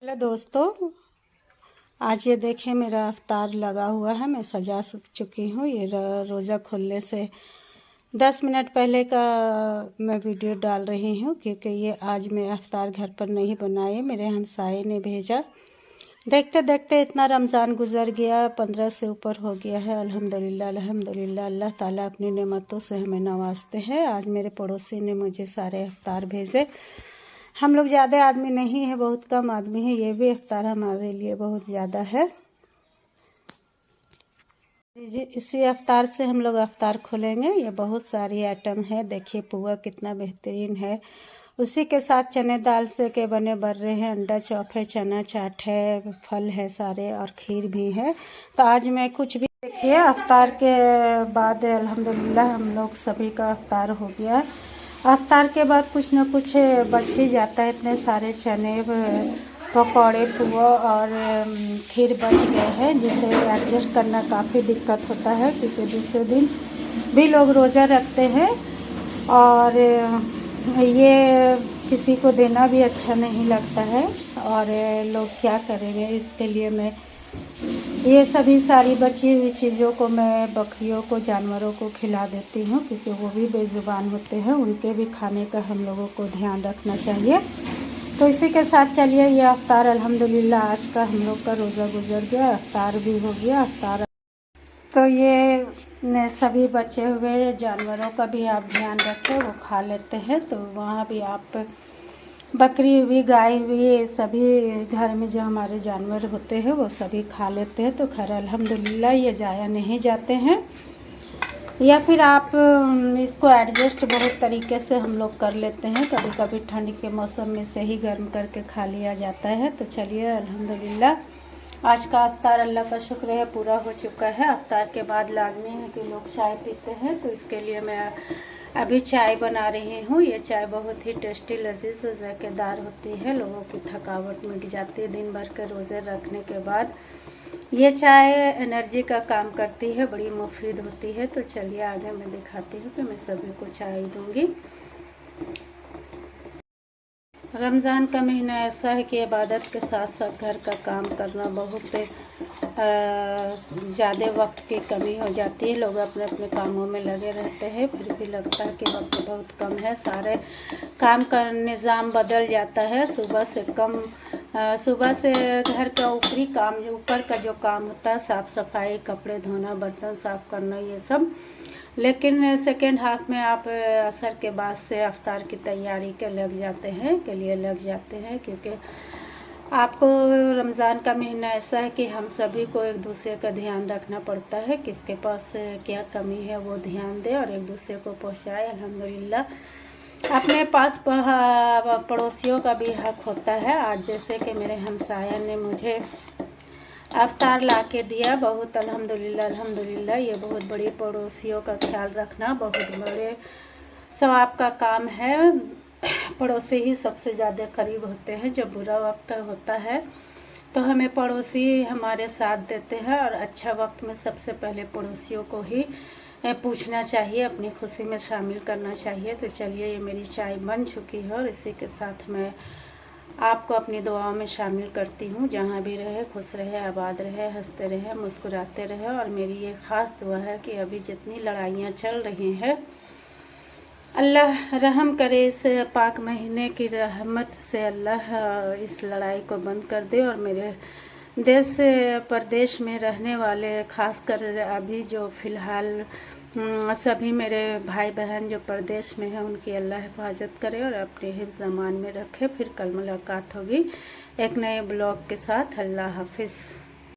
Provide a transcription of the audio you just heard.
Hello दोस्तों, आज ये देखें मेरा अफ्तार लगा हुआ है। मैं सजा चुकी हूँ। ये रोज़ा खुलने से 10 मिनट पहले का मैं वीडियो डाल रही हूँ, क्योंकि ये आज मैं अफ्तार घर पर नहीं बनाए, मेरे हमसाये ने भेजा। देखते देखते इतना रमज़ान गुज़र गया, 15 से ऊपर हो गया है। अल्हम्दुलिल्लाह अल्हम्दुलिल्लाह, अल्लाह ताला अपनी नेमतों से हमें नवाजते हैं। आज मेरे पड़ोसी ने मुझे सारे अफ्तार भेजे। हम लोग ज़्यादा आदमी नहीं है, बहुत कम आदमी है। ये भी अफ्तार हमारे लिए बहुत ज़्यादा है। जी, इसी अफ्तार से हम लोग अफ्तार खोलेंगे। ये बहुत सारी आइटम है, देखिए पुआ कितना बेहतरीन है। उसी के साथ चने दाल से के बने बर्रे हैं, अंडा चॉप है, चना चाट है, फल है सारे, और खीर भी है। तो आज मैं कुछ भी, देखिए अफ्तार के बाद अल्हम्दुलिल्लाह हम लोग सभी का अफ्तार हो गया। अफ्तार के बाद कुछ न कुछ बच ही जाता है। इतने सारे चने, पकौड़े, पुआ और खीर बच गए हैं, जिसे एडजस्ट करना काफ़ी दिक्कत होता है, क्योंकि दूसरे दिन भी लोग रोज़ा रखते हैं और ये किसी को देना भी अच्छा नहीं लगता है। और लोग क्या करेंगे, इसके लिए मैं ये सभी सारी बची हुई चीज़ों को मैं बकरियों को, जानवरों को खिला देती हूँ, क्योंकि वो भी बेज़ुबान होते हैं। उनके भी खाने का हम लोगों को ध्यान रखना चाहिए। तो इसी के साथ चलिए, ये अफ्तार अल्हम्दुलिल्लाह आज का हम लोग का रोज़ा गुजर गया, अफ्तार भी हो गया। अफ्तार तो ये सभी बचे हुए जानवरों का भी आप ध्यान रखें, वो खा लेते हैं। तो वहाँ भी आप बकरी हुई, गाय हुई, सभी घर में जो हमारे जानवर होते हैं वो सभी खा लेते हैं। तो खैर अल्हम्दुलिल्लाह ये ज़ाया नहीं जाते हैं। या फिर आप इसको एडजस्ट बहुत तरीके से हम लोग कर लेते हैं। कभी कभी ठंड के मौसम में से ही गर्म करके खा लिया जाता है। तो चलिए अल्हम्दुलिल्लाह आज का अफ्तार अल्लाह का शुक्र है पूरा हो चुका है। अफ्तार के बाद लाजमी है कि लोग चाय पीते हैं, तो इसके लिए मैं अभी चाय बना रही हूँ। ये चाय बहुत ही टेस्टी, लजीज और जायकेदार होती है। लोगों की थकावट मिट जाती है दिन भर के रोज़े रखने के बाद। ये चाय एनर्जी का काम करती है, बड़ी मुफीद होती है। तो चलिए आगे मैं दिखाती हूँ कि मैं सभी को चाय दूँगी। रमज़ान का महीना ऐसा है कि इबादत के साथ साथ घर का काम करना बहुत ज़्यादा वक्त की कमी हो जाती है। लोग अपने अपने कामों में लगे रहते हैं, फिर भी लगता है कि वक्त बहुत कम है। सारे काम का निज़ाम बदल जाता है। सुबह से घर का ऊपरी काम, जो ऊपर का जो काम होता है, साफ़ सफाई, कपड़े धोना, बर्तन साफ़ करना, ये सब। लेकिन सेकेंड हाफ में आप असर के बाद से अफ्तार की तैयारी के लिए लग जाते हैं, क्योंकि आपको रमज़ान का महीना ऐसा है कि हम सभी को एक दूसरे का ध्यान रखना पड़ता है। किसके पास क्या कमी है वो ध्यान दे और एक दूसरे को पहुंचाए। अल्हम्दुलिल्लाह अपने पास पड़ोसियों का भी हक होता है। आज जैसे कि मेरे हमसाया ने मुझे अफ्तार ला के दिया, बहुत अल्हम्दुलिल्लाह अल्हम्दुलिल्लाह। ये बहुत बड़ी पड़ोसियों का ख्याल रखना बहुत बड़े सवाब का काम है। पड़ोसी ही सबसे ज़्यादा करीब होते हैं। जब बुरा वक्त होता है तो हमें पड़ोसी हमारे साथ देते हैं, और अच्छा वक्त में सबसे पहले पड़ोसियों को ही पूछना चाहिए, अपनी खुशी में शामिल करना चाहिए। तो चलिए, ये मेरी चाय बन चुकी है और इसी के साथ मैं आपको अपनी दुआओं में शामिल करती हूँ। जहाँ भी रहे खुश रहे, आबाद रहे, हंसते रहे, मुस्कुराते रहे। और मेरी ये ख़ास दुआ है कि अभी जितनी लड़ाइयाँ चल रही हैं, अल्लाह रहम करे। इस पाक महीने की रहमत से अल्लाह इस लड़ाई को बंद कर दे, और मेरे देश प्रदेश में रहने वाले, खासकर अभी जो फ़िलहाल सभी मेरे भाई बहन जो प्रदेश में हैं, उनकी अल्लाह हिफाजत करे और अपने हिफ्ज़ अमान में रखे। फिर कल मुलाकात होगी एक नए ब्लॉग के साथ। अल्लाह हाफिज़।